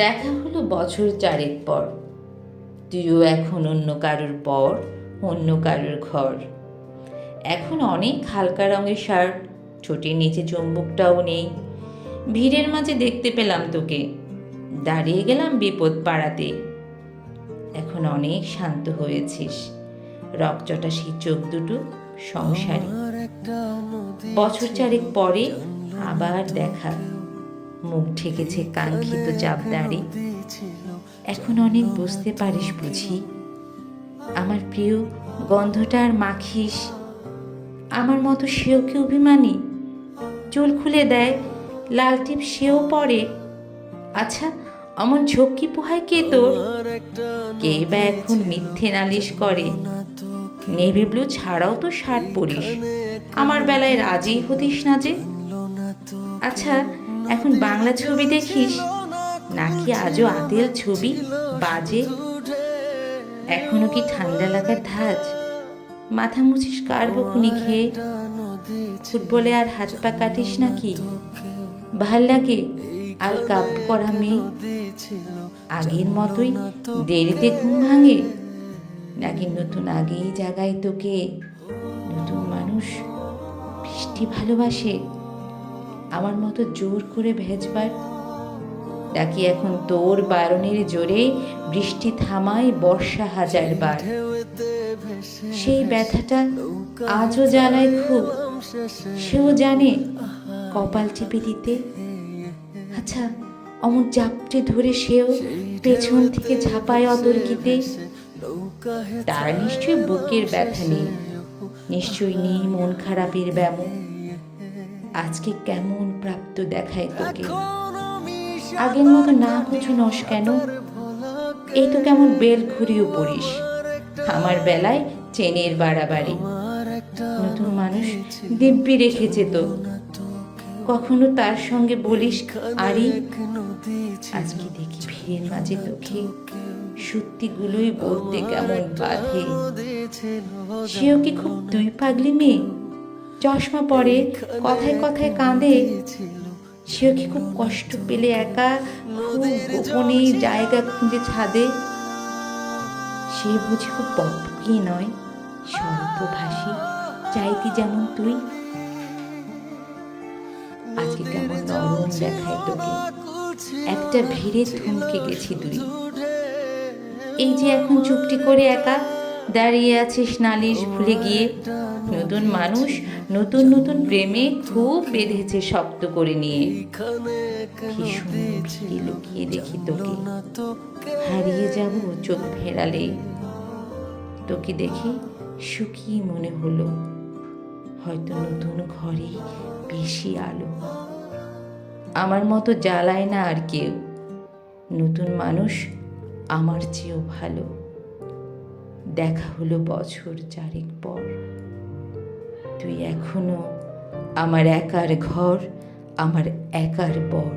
দেখা হলো বছর চারেক পর। তুইও এখন অন্য কারোর পর, অন্য কারোর ঘর। এখন অনেক হালকা রঙের শার্ট, ছোটির নিচে চুম্বকটাও নেই। ভিড়ের মাঝে দেখতে পেলাম তোকে, দাঁড়িয়ে গেলাম বিপদ পাড়াতে। এখন অনেক শান্ত হয়েছিস, রকচটা সেই চোখ দুটো সংসারী। বছর চারেক পরে আবার দেখা, মুখ ঢেকেছে কাঙ্ক্ষিত চাপদাড়ি। এখন অনেক বুঝতে পারিস বুঝি, আমার প্রিয় গন্ধটা আর মাখিস। আমার মতো সেও কি অভিমানী? চুল খুলে দেয়, লাল টিপ সেও পরে। আচ্ছা, অমন ঝক্কি পোহায় কে তোর? কে বা এখন মিথ্যে নালিশ করে? নেভি ব্লু ছাড়াও তো শার্ট পরিস, আমার বেলায় রাজি হতিস না যে। আচ্ছা, এখন বাংলা ছবি দেখিস নাকি আজও আতেল ছবি বাজে? এখনো কি ঠান্ডা লাগার ধাঁচ? মাথা মুছিস কার বকুনি খেয়ে? ফুটবলে আর হাত পা কাটিস নাকি? ভাল লাগে আর কাপ করা মেয়ে? আগের মতোই দেরিতে ঘুম ভাঙে, নাকি নতুন আগেই জাগায় তোকে নতুন মানুষ? বৃষ্টি ভালোবাসে আমার মতো জোর করে ভেজবার, নাকি এখন তোর বারণের জোরে বৃষ্টি থামায় বর্ষা হাজারবার? সেই ব্যথাটা আজও জ্বালায় খুব, সেও জানে কপাল চেপে দিতে। আচ্ছা, অমন জাপটে ধরে সেও পেছন থেকে ঝাঁপায় অতর্কিতে। তার নিশ্চয়ই বুকের ব্যথা নেই, নিশ্চয়ই নেই মন খারাপের ব্যামো। আজকে কেমন প্রাপ্ত দেখায় তোকে, আগের মতো না কিছু নস কেন? এই তো কেমন বেল ঘুরিয়েও পড়িস, আমার বেলায় চেনের বাড়াবাড়ি। নতুন মানুষ দিব্যি রেখেছে তো, কখনো তার সঙ্গে বলিস আরি? আজকে দেখি ভিড়ের মাঝে তোকে সত্যিগুলোই বলতে কেমন বাধে। সেও কি খুব দুই পাগলি মেয়ে, চশমা পরে, কথায় কথায় কাঁদে? সেও কি খুব কষ্ট পেলে একা, খুব গোপনে জায়গা খুঁজে ছাদে? সে বুঝি খুব বকবকি নয়, স্বল্পভাষী, চাইতি যেমন তুই? আজকে কেমন নরম দেখায় তোকে, একটা ভিড়ে থমকে গেছি তুই। এই যে এখন চুপটি করে একা দাঁড়িয়ে আছিস নালিশ ভুলে গিয়ে। নতুন মানুষ নতুন নতুন প্রেমে খুব বেঁধেছে শক্ত করে নিয়ে। ভীষণ ভিড়ে লুকিয়ে দেখি তোকে, হারিয়ে যাব চোখ ফেরালে। তোকে দেখে সুখী মনে হলো, হয়তো নতুন ঘরে বেশি আলো। আমার মতো জ্বালায় না আর কেউ, নতুন মানুষ আমার চেয়েও ভালো। দেখা হলো বছর চারেক পর, তুই এখনো আমার একার ঘর, আমার একার বর।